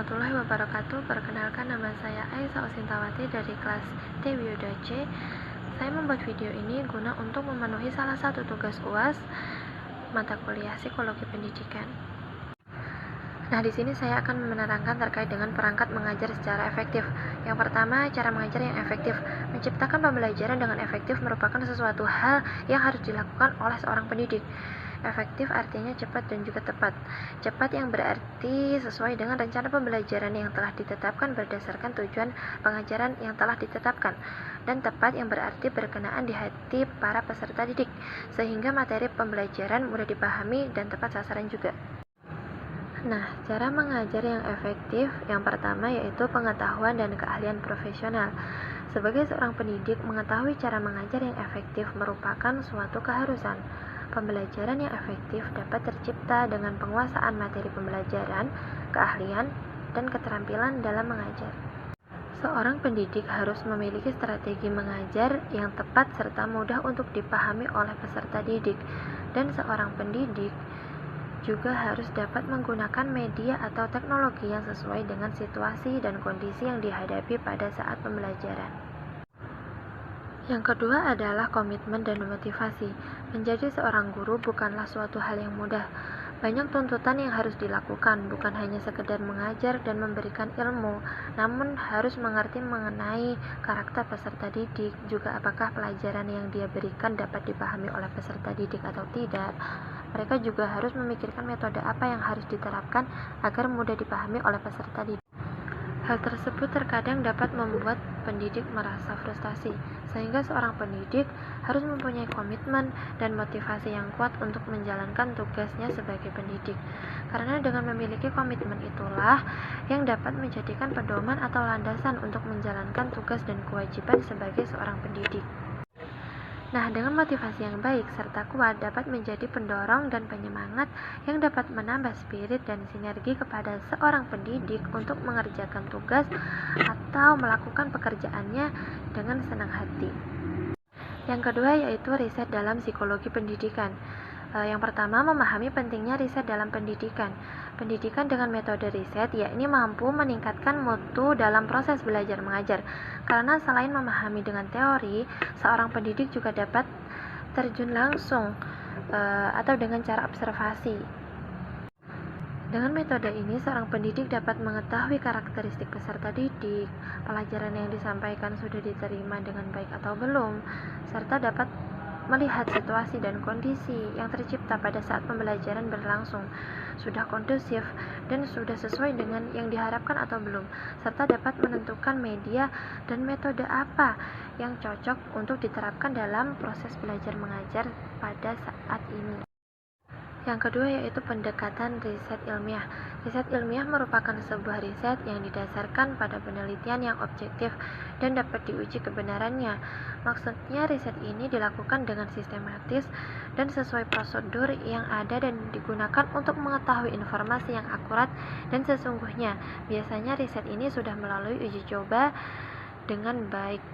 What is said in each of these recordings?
warahmatullahi wabarakatuh. Perkenalkan, nama saya Aisyah Osintawati dari kelas D Wioda C. Saya membuat video ini guna untuk memenuhi salah satu tugas UAS mata kuliah Psikologi Pendidikan. Nah, di sini saya akan menerangkan terkait dengan perangkat mengajar secara efektif. Yang pertama, cara mengajar yang efektif. Menciptakan pembelajaran dengan efektif merupakan sesuatu hal yang harus dilakukan oleh seorang pendidik. Efektif artinya cepat dan juga tepat. Cepat yang berarti sesuai dengan rencana pembelajaran yang telah ditetapkan berdasarkan tujuan pengajaran yang telah ditetapkan. Dan tepat yang berarti berkenaan di hati para peserta didik, sehingga materi pembelajaran mudah dipahami dan tepat sasaran juga. Nah, cara mengajar yang efektif yang pertama yaitu pengetahuan dan keahlian profesional. Sebagai seorang pendidik, mengetahui cara mengajar yang efektif merupakan suatu keharusan. Pembelajaran yang efektif dapat tercipta dengan penguasaan materi pembelajaran, keahlian, dan keterampilan dalam mengajar. Seorang pendidik harus memiliki strategi mengajar yang tepat serta mudah untuk dipahami oleh peserta didik, dan seorang pendidik juga harus dapat menggunakan media atau teknologi yang sesuai dengan situasi dan kondisi yang dihadapi pada saat pembelajaran. Yang kedua adalah komitmen dan motivasi. Menjadi seorang guru bukanlah suatu hal yang mudah. Banyak tuntutan yang harus dilakukan, bukan hanya sekedar mengajar dan memberikan ilmu, namun harus mengerti mengenai karakter peserta didik, juga apakah pelajaran yang dia berikan dapat dipahami oleh peserta didik atau tidak. Mereka juga harus memikirkan metode apa yang harus diterapkan agar mudah dipahami oleh peserta didik. Hal tersebut terkadang dapat membuat pendidik merasa frustasi, sehingga seorang pendidik harus mempunyai komitmen dan motivasi yang kuat untuk menjalankan tugasnya sebagai pendidik. Karena dengan memiliki komitmen itulah yang dapat menjadikan pedoman atau landasan untuk menjalankan tugas dan kewajiban sebagai seorang pendidik. Nah, dengan motivasi yang baik serta kuat dapat menjadi pendorong dan penyemangat yang dapat menambah spirit dan sinergi kepada seorang pendidik untuk mengerjakan tugas atau melakukan pekerjaannya dengan senang hati. Yang kedua yaitu riset dalam psikologi pendidikan. Yang pertama, memahami pentingnya riset dalam pendidikan. Pendidikan dengan metode riset yakni mampu meningkatkan mutu dalam proses belajar mengajar. Karena selain memahami dengan teori, seorang pendidik juga dapat terjun langsung atau dengan cara observasi. Dengan metode ini, seorang pendidik dapat mengetahui karakteristik peserta didik, pelajaran yang disampaikan sudah diterima dengan baik atau belum, serta dapat melihat situasi dan kondisi yang tercipta pada saat pembelajaran berlangsung sudah kondusif dan sudah sesuai dengan yang diharapkan atau belum, serta dapat menentukan media dan metode apa yang cocok untuk diterapkan dalam proses belajar mengajar pada saat ini. Yang kedua yaitu pendekatan riset ilmiah. Riset ilmiah merupakan sebuah riset yang didasarkan pada penelitian yang objektif dan dapat diuji kebenarannya. Maksudnya riset ini dilakukan dengan sistematis dan sesuai prosedur yang ada dan digunakan untuk mengetahui informasi yang akurat dan sesungguhnya. Biasanya riset ini sudah melalui uji coba dengan baik.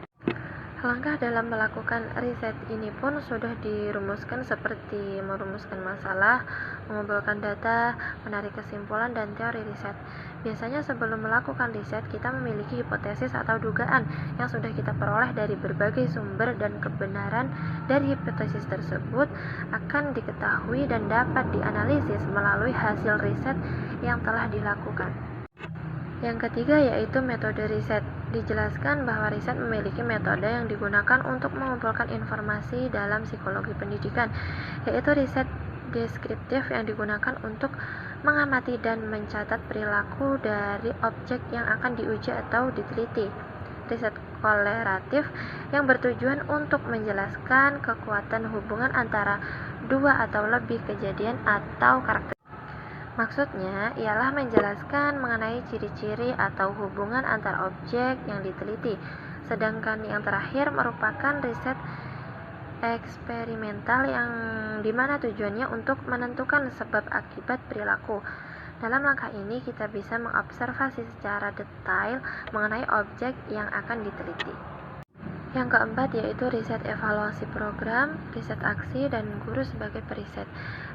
Langkah dalam melakukan riset ini pun sudah dirumuskan seperti merumuskan masalah, mengumpulkan data, menarik kesimpulan, dan teori riset. Biasanya sebelum melakukan riset, kita memiliki hipotesis atau dugaan yang sudah kita peroleh dari berbagai sumber dan kebenaran dari hipotesis tersebut akan diketahui dan dapat dianalisis melalui hasil riset yang telah dilakukan. Yang ketiga yaitu metode riset. Dijelaskan bahwa riset memiliki metode yang digunakan untuk mengumpulkan informasi dalam psikologi pendidikan, yaitu riset deskriptif yang digunakan untuk mengamati dan mencatat perilaku dari objek yang akan diuji atau diteliti. Riset koleratif yang bertujuan untuk menjelaskan kekuatan hubungan antara dua atau lebih kejadian atau karakter. Maksudnya ialah menjelaskan mengenai ciri-ciri atau hubungan antar objek yang diteliti. Sedangkan yang terakhir merupakan riset eksperimental yang dimana tujuannya untuk menentukan sebab akibat perilaku. Dalam langkah ini kita bisa mengobservasi secara detail mengenai objek yang akan diteliti. Yang keempat yaitu riset evaluasi program, riset aksi, dan guru sebagai periset.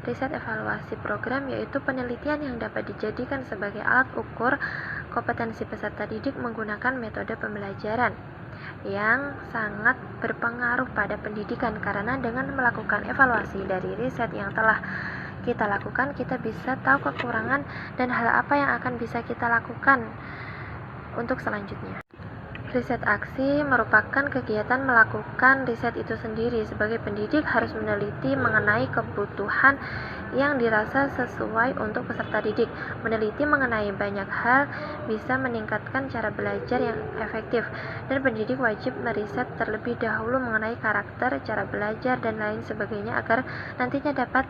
Riset evaluasi program yaitu penelitian yang dapat dijadikan sebagai alat ukur Kompetensi peserta didik menggunakan metode pembelajaran yang sangat berpengaruh pada pendidikan, karena dengan melakukan evaluasi dari riset yang telah kita lakukan, kita bisa tahu kekurangan dan hal apa yang akan bisa kita lakukan untuk selanjutnya. Riset aksi merupakan kegiatan melakukan riset itu sendiri. Sebagai pendidik harus meneliti mengenai kebutuhan yang dirasa sesuai untuk peserta didik. Meneliti mengenai banyak hal bisa meningkatkan cara belajar yang efektif, dan pendidik wajib meriset terlebih dahulu mengenai karakter, cara belajar, dan lain sebagainya agar nantinya dapat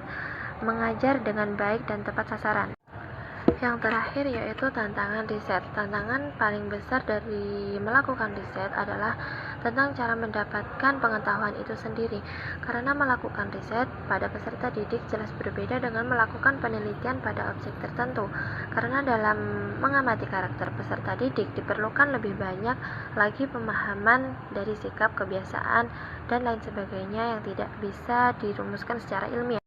mengajar dengan baik dan tepat sasaran. Yang terakhir yaitu tantangan riset. Tantangan paling besar dari melakukan riset adalah tentang cara mendapatkan pengetahuan itu sendiri. Karena melakukan riset pada peserta didik jelas berbeda dengan melakukan penelitian pada objek tertentu. Karena dalam mengamati karakter peserta didik diperlukan lebih banyak lagi pemahaman dari sikap, kebiasaan, dan lain sebagainya yang tidak bisa dirumuskan secara ilmiah.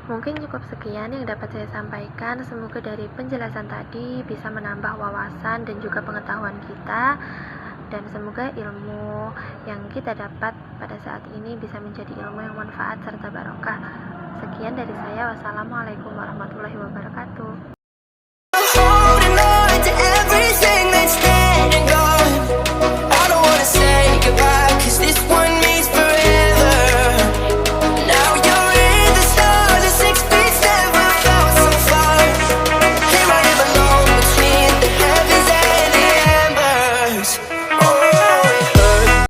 Mungkin cukup sekian yang dapat saya sampaikan. Semoga dari penjelasan tadi bisa menambah wawasan dan juga pengetahuan kita, dan semoga ilmu yang kita dapat pada saat ini bisa menjadi ilmu yang manfaat serta barokah. Sekian dari saya. Wassalamualaikum warahmatullahi wabarakatuh.